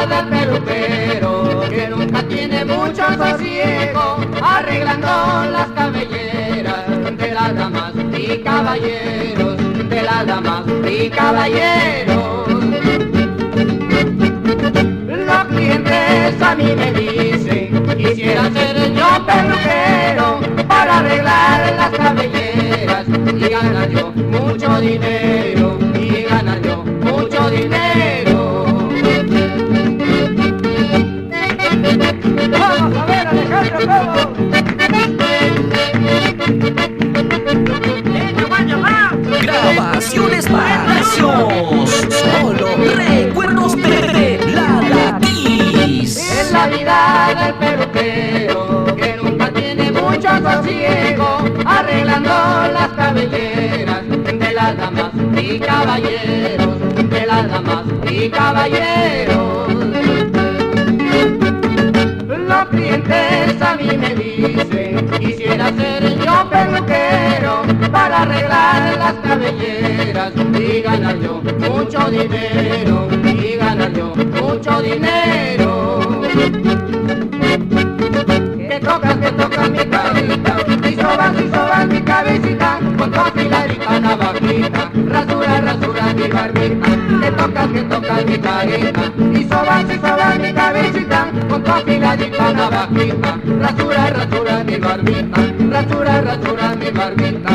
vida del peluquero, que nunca tiene mucho sosiego, arreglando las cabelleras de las damas y caballeros, de las damas y caballeros. Los clientes a mí me dicen, quisiera ser yo peluquero para arreglar las cabelleras y ganar yo mucho dinero, y ganar yo mucho dinero. Vamos a ver, Alejandro Cobo. Grabaciones Palacios, solo recuerdos de la Kiss. Es la vida del peluquero, que nunca tiene mucho sosiego, arreglando las cabelleras de las damas y caballeros, de las damas y caballeros. Los clientes a mí me dicen, quisiera ser yo peluquero para arreglar las cabelleras y ganar yo mucho dinero, y ganar yo mucho dinero. Que tocas mi carita, y sobas mi cabecita, con tu afiladita navajita, rasura mi barbita. Que tocas mi carita, y sobas mi cabecita, con tu afiladita navajita, rasura mi barbita, rasura mi barbita.